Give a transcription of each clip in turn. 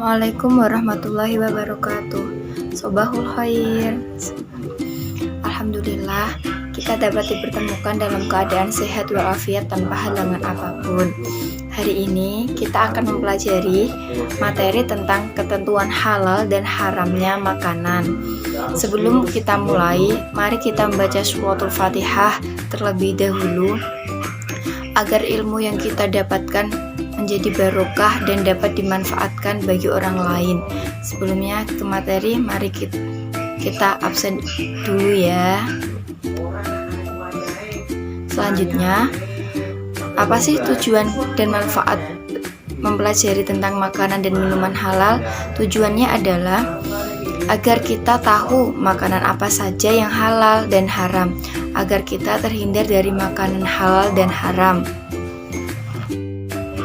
Assalamualaikum warahmatullahi wabarakatuh. Sobahul khair. Alhamdulillah, kita dapat dipertemukan dalam keadaan sehat walafiat tanpa halangan apapun. Hari ini kita akan mempelajari materi tentang ketentuan halal dan haramnya makanan. Sebelum kita mulai, mari kita membaca suratul Fatihah terlebih dahulu agar ilmu yang kita dapatkan menjadi barokah dan dapat dimanfaatkan bagi orang lain. Sebelumnya ke materi, mari kita absen dulu ya. Selanjutnya, apa sih tujuan dan manfaat mempelajari tentang makanan dan minuman halal? Tujuannya adalah agar kita tahu makanan apa saja yang halal dan haram, agar kita terhindar dari makanan halal dan haram.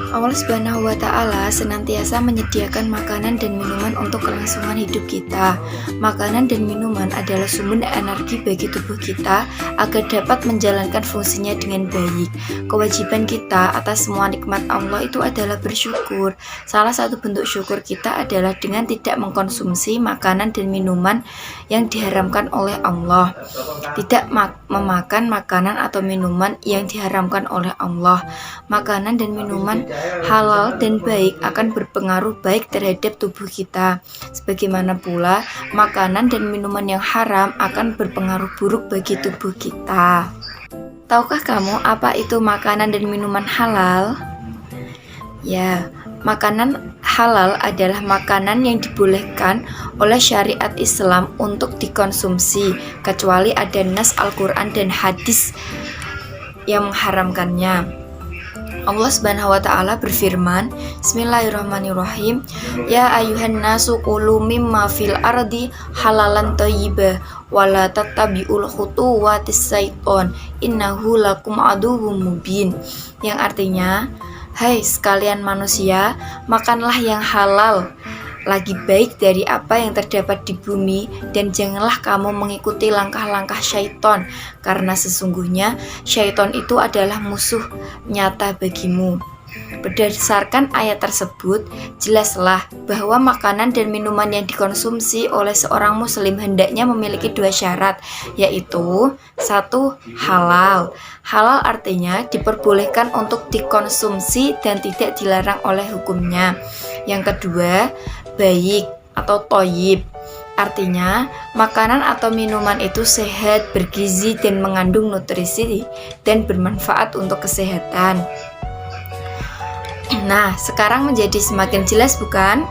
Allah Subhanahu wa Ta'ala senantiasa menyediakan makanan dan minuman untuk kelangsungan hidup kita. Makanan dan minuman adalah sumber energi bagi tubuh kita agar dapat menjalankan fungsinya dengan baik. Kewajiban kita atas semua nikmat Allah itu adalah bersyukur. Salah satu bentuk syukur kita adalah dengan tidak mengkonsumsi makanan dan minuman yang diharamkan oleh Allah. Tidak memakan makanan atau minuman yang diharamkan oleh Allah. Makanan dan minuman halal dan baik akan berpengaruh baik terhadap tubuh kita. Sebagaimana pula makanan dan minuman yang haram akan berpengaruh buruk bagi tubuh kita. Tahukah kamu apa itu makanan dan minuman halal? Ya, makanan halal adalah makanan yang dibolehkan oleh syariat Islam untuk dikonsumsi, kecuali ada nas Al-Quran dan hadis yang mengharamkannya. Allah Subhanahu wa Ta'ala berfirman, Bismillahirrahmanirrahim, Ya ayuhan nasu qulu mimma fil ardi halalan thayyibah wala tattabi'ul khutuwatis syaiton innahu lakum aduwwum mubin. Yang artinya, hai sekalian manusia, makanlah yang halal lagi baik dari apa yang terdapat di bumi, dan janganlah kamu mengikuti langkah-langkah syaiton, karena sesungguhnya syaiton itu adalah musuh nyata bagimu. Berdasarkan ayat tersebut, jelaslah bahwa makanan dan minuman yang dikonsumsi oleh seorang muslim hendaknya memiliki dua syarat, yaitu 1. Halal. Halal artinya diperbolehkan untuk dikonsumsi dan tidak dilarang oleh hukumnya. Yang kedua, baik atau thayyib. Artinya, makanan atau minuman itu sehat, bergizi, dan mengandung nutrisi dan bermanfaat untuk kesehatan. Nah, sekarang menjadi semakin jelas bukan?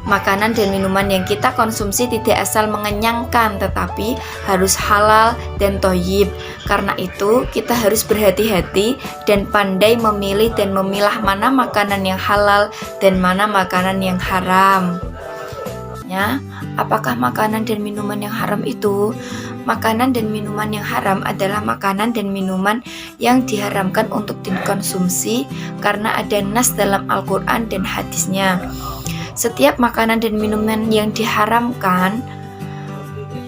Makanan dan minuman yang kita konsumsi tidak asal mengenyangkan, tetapi harus halal dan thayyib. Karena itu, kita harus berhati-hati dan pandai memilih dan memilah mana makanan yang halal dan mana makanan yang haram. Ya, apakah makanan dan minuman yang haram itu? Makanan dan minuman yang haram adalah makanan dan minuman yang diharamkan untuk dikonsumsi karena ada nas dalam Al-Quran dan hadisnya. Setiap makanan dan minuman yang diharamkan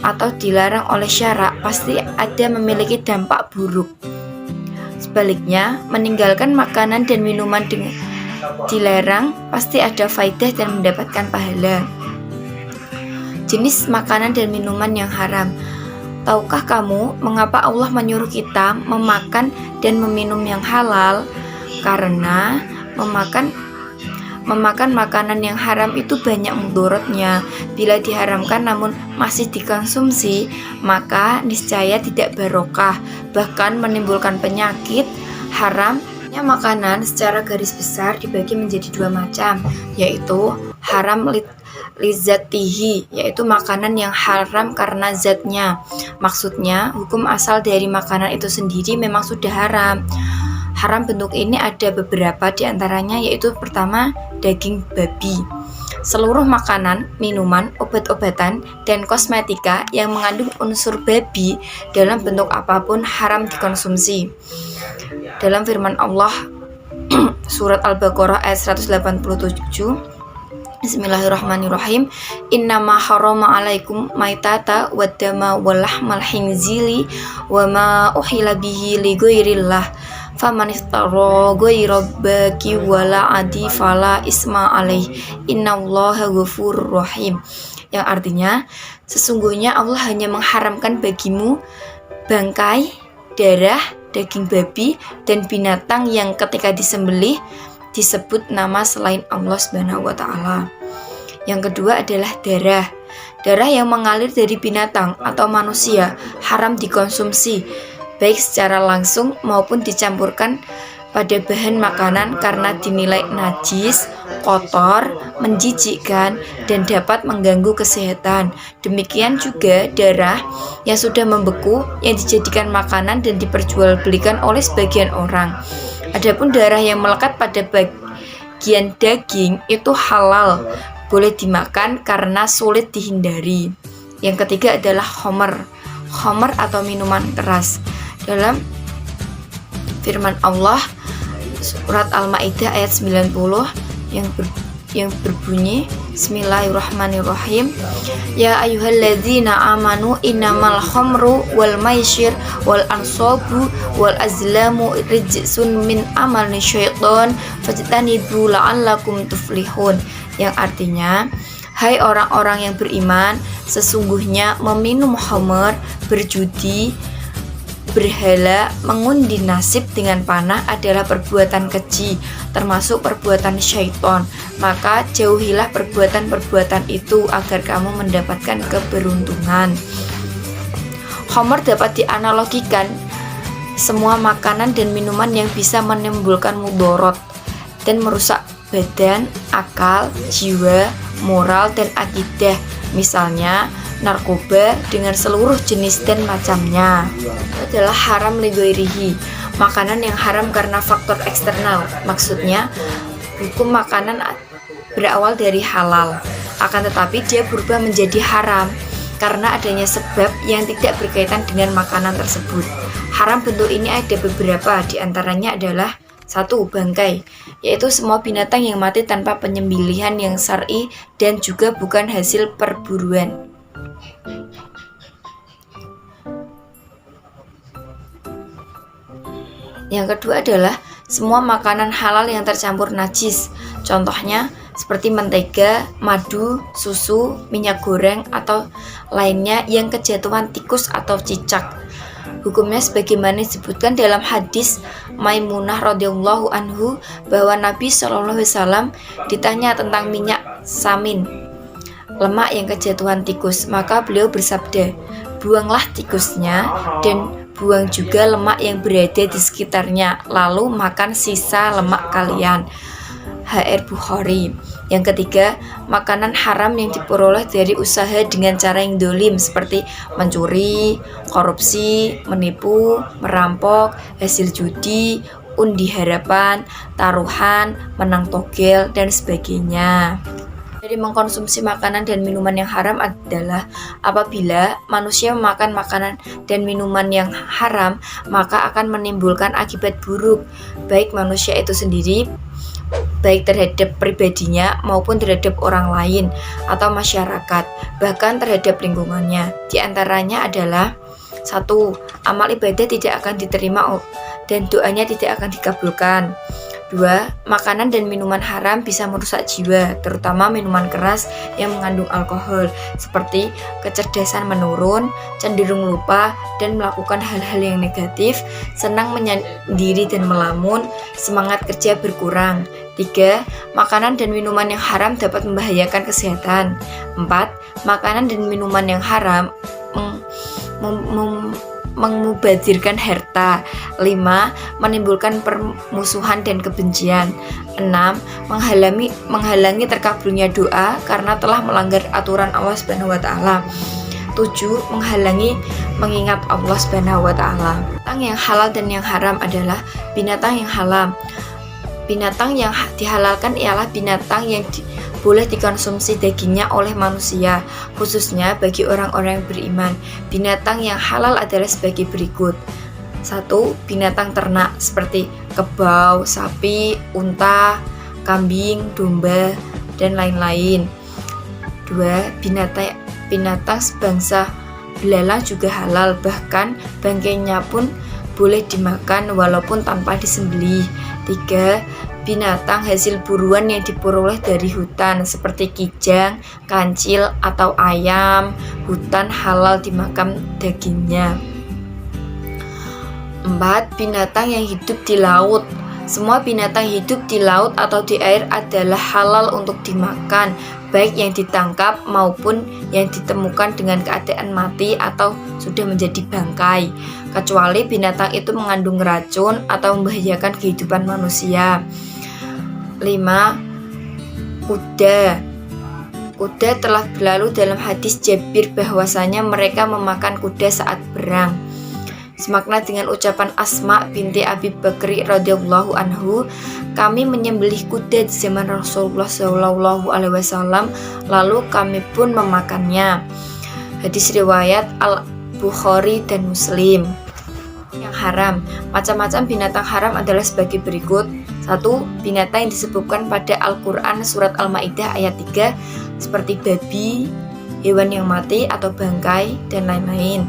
atau dilarang oleh syara pasti ada memiliki dampak buruk. Sebaliknya, meninggalkan makanan dan minuman dilarang pasti ada faidah dan mendapatkan pahala. Jenis makanan dan minuman yang haram. Tahukah kamu mengapa Allah menyuruh kita memakan dan meminum yang halal? Karena memakan makanan yang haram itu banyak mudaratnya. Bila diharamkan namun masih dikonsumsi, maka niscaya tidak barokah, bahkan menimbulkan penyakit. Haramnya makanan secara garis besar dibagi menjadi dua macam, yaitu haram lizatihi, yaitu makanan yang haram karena zatnya. Maksudnya, hukum asal dari makanan itu sendiri memang sudah haram. Haram bentuk ini ada beberapa, diantaranya yaitu pertama, daging babi. Seluruh makanan, minuman, obat-obatan, dan kosmetika yang mengandung unsur babi dalam bentuk apapun haram dikonsumsi. Dalam firman Allah surat Al-Baqarah ayat 187, Bismillahirrahmanirrahim. Innama harrama alaikum maitata waddama walahmal khinzili wa ma uhila bihi li ghairillah faman iftara ghaira baki wala adi fala isma alaih innallaha ghafurur rahim. Yang artinya, sesungguhnya Allah hanya mengharamkan bagimu bangkai, darah, daging babi, dan binatang yang ketika disembelih disebut nama selain Allah Subhanahu wa Ta'ala. Yang kedua adalah darah. Darah yang mengalir dari binatang atau manusia haram dikonsumsi, baik secara langsung maupun dicampurkan pada bahan makanan karena dinilai najis, kotor, menjijikkan, dan dapat mengganggu kesehatan. Demikian juga darah yang sudah membeku yang dijadikan makanan dan diperjualbelikan oleh sebagian orang. Adapun darah yang melekat pada bagian daging itu halal, boleh dimakan karena sulit dihindari. Yang ketiga adalah khamr atau minuman keras. Dalam firman Allah surat Al-Maidah ayat 90 yang berbunyi Bismillahirrahmanirrahim. Ya ayyuhalladzina amanu innamal khamru wal maisir wal ansabu wal azlamu rijsun min amali syaiton fajtanibu la'allakum tuflihun. Yang artinya, hai orang-orang yang beriman, sesungguhnya meminum khamr, berjudi, berhala, mengundi nasib dengan panah adalah perbuatan keji, termasuk perbuatan syaiton. Maka jauhilah perbuatan-perbuatan itu agar kamu mendapatkan keberuntungan. Khamr dapat dianalogikan semua makanan dan minuman yang bisa menimbulkan mudorot dan merusak badan, akal, jiwa, moral, dan akidah. Misalnya narkoba dengan seluruh jenis dan macamnya. Adalah haram li ghairihi, makanan yang haram karena faktor eksternal. Maksudnya, hukum makanan berawal dari halal, akan tetapi dia berubah menjadi haram karena adanya sebab yang tidak berkaitan dengan makanan tersebut. Haram bentuk ini ada beberapa, diantaranya adalah 1. Bangkai, yaitu semua binatang yang mati tanpa penyembelihan yang syar'i dan juga bukan hasil perburuan. Yang kedua adalah semua makanan halal yang tercampur najis. Contohnya seperti mentega, madu, susu, minyak goreng, atau lainnya yang kejatuhan tikus atau cicak. Hukumnya sebagaimana disebutkan dalam hadis Maimunah radhiyallahu anhu bahwa Nabi SAW ditanya tentang minyak samin, lemak yang kejatuhan tikus, maka beliau bersabda, buanglah tikusnya dan buang juga lemak yang berada di sekitarnya, lalu makan sisa lemak kalian. HR Bukhari. Yang ketiga, makanan haram yang diperoleh dari usaha dengan cara yang dolim seperti mencuri, korupsi, menipu, merampok, hasil judi, undi harapan, taruhan, menang togel, dan sebagainya. Dari mengkonsumsi makanan dan minuman yang haram adalah apabila manusia memakan makanan dan minuman yang haram, maka akan menimbulkan akibat buruk, baik manusia itu sendiri, baik terhadap pribadinya maupun terhadap orang lain atau masyarakat, bahkan terhadap lingkungannya. Di antaranya adalah 1. Amal ibadah tidak akan diterima dan doanya tidak akan dikabulkan. 2. Makanan dan minuman haram bisa merusak jiwa, terutama minuman keras yang mengandung alkohol, seperti kecerdasan menurun, cenderung lupa, dan melakukan hal-hal yang negatif, senang menyendiri dan melamun, semangat kerja berkurang. 3. Makanan dan minuman yang haram dapat membahayakan kesehatan. 4. Makanan dan minuman yang haram mengmubadirkan harta. 5. Menimbulkan permusuhan dan kebencian. 6. Menghalangi terkabulnya doa karena telah melanggar aturan Allah Subhanahu wa Ta'ala. 7. Menghalangi mengingat Allah Subhanahu wa Ta'ala. Binatang yang halal dan yang haram adalah binatang yang halal. Binatang yang dihalalkan ialah binatang yang boleh dikonsumsi dagingnya oleh manusia, khususnya bagi orang-orang yang beriman. Binatang yang halal adalah sebagai berikut. 1. Binatang ternak seperti kebau, sapi, unta, kambing, domba, dan lain-lain. 2. Binatang sebangsa belalang juga halal, bahkan bangkainya pun boleh dimakan walaupun tanpa disembelih. 3. Binatang hasil buruan yang diperoleh dari hutan seperti kijang, kancil, atau ayam hutan halal dimakan dagingnya. 4. Binatang yang hidup di laut. Semua binatang hidup di laut atau di air adalah halal untuk dimakan, baik yang ditangkap maupun yang ditemukan dengan keadaan mati atau sudah menjadi bangkai, kecuali binatang itu mengandung racun atau membahayakan kehidupan manusia. 5. Kuda telah berlalu dalam hadis Jabir bahwasanya mereka memakan kuda saat perang. Semakna dengan ucapan Asma binti Abi Bakri radhiyallahu anhu, kami menyembelih kuda di zaman Rasulullah sallallahu alaihi wasallam, lalu kami pun memakannya. Hadis riwayat Al-Bukhari dan Muslim. Yang haram. Macam-macam binatang haram adalah sebagai berikut. 1. Binatang yang disebutkan pada Al-Quran surat Al-Ma'idah ayat 3 seperti babi, hewan yang mati atau bangkai, dan lain-lain.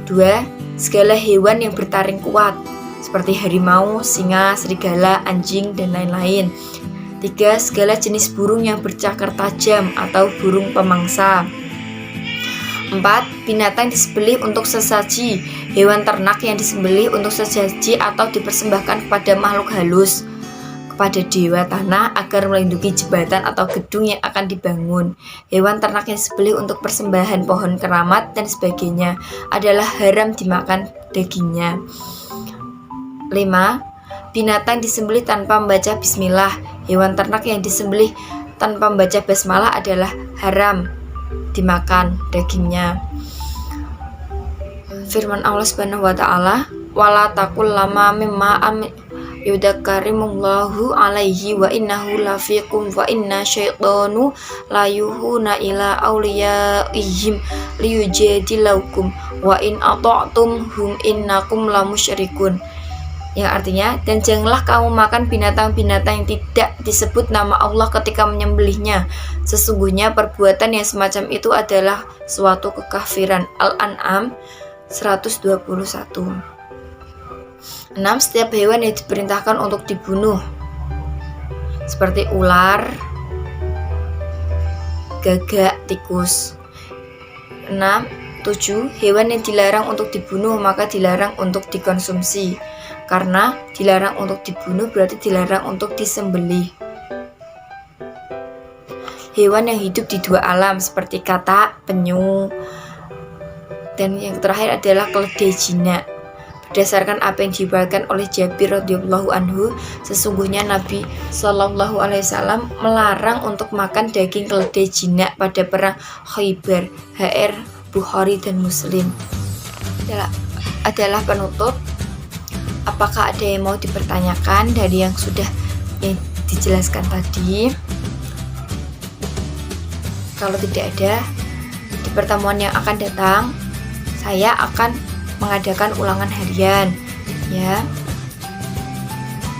2. Segala hewan yang bertaring kuat seperti harimau, singa, serigala, anjing, dan lain-lain. 3. Segala jenis burung yang bercakar tajam atau burung pemangsa. 4. Binatang disembelih untuk sesaji, hewan ternak yang disembelih untuk sesaji atau dipersembahkan kepada makhluk halus, kepada dewa tanah agar melindungi jembatan atau gedung yang akan dibangun. Hewan ternak yang disembelih untuk persembahan pohon keramat dan sebagainya adalah haram dimakan dagingnya. 5. Binatang disembelih tanpa membaca bismillah. Hewan ternak yang disembelih tanpa membaca basmalah adalah haram dimakan dagingnya. Firman Allah Subhanahu wa taala, wala taqul lama mimma yudakarimullahu alaihi wa innahu lafiqum wa inna syaitanu layuhuna ila awliyaihim liyujadilaukum wa in ata'tum hum innakum lamusyrikun. Yang artinya, dan janganlah kamu makan binatang-binatang yang tidak disebut nama Allah ketika menyembelihnya. Sesungguhnya perbuatan yang semacam itu adalah suatu kekafiran. Al-An'am 121. 6. Setiap hewan yang diperintahkan untuk dibunuh seperti ular, gagak, tikus. 7. Hewan yang dilarang untuk dibunuh maka dilarang untuk dikonsumsi. Karena dilarang untuk dibunuh berarti dilarang untuk disembelih. Hewan yang hidup di dua alam seperti katak, penyu, dan yang terakhir adalah keledai jinak. Berdasarkan apa yang diriwayatkan oleh Jabir radhiyallahu anhu, sesungguhnya Nabi Shallallahu alaihi wasallam melarang untuk makan daging keledai jinak pada perang Khaybar. HR Bukhari dan Muslim. Adalah penutup. Apakah ada yang mau dipertanyakan dari yang sudah dijelaskan tadi? Kalau tidak ada, di pertemuan yang akan datang saya akan mengadakan ulangan harian, ya.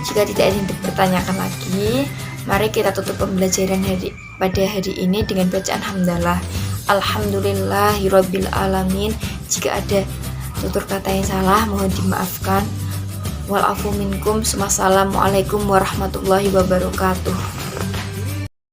Jika tidak ada yang dipertanyakan lagi, mari kita tutup pembelajaran pada hari ini dengan bacaan hamdalah. Alhamdulillahirabbil alamin. Jika ada tutur kata yang salah mohon dimaafkan. Wal afu minkum. Wassalamualaikum warahmatullahi wabarakatuh.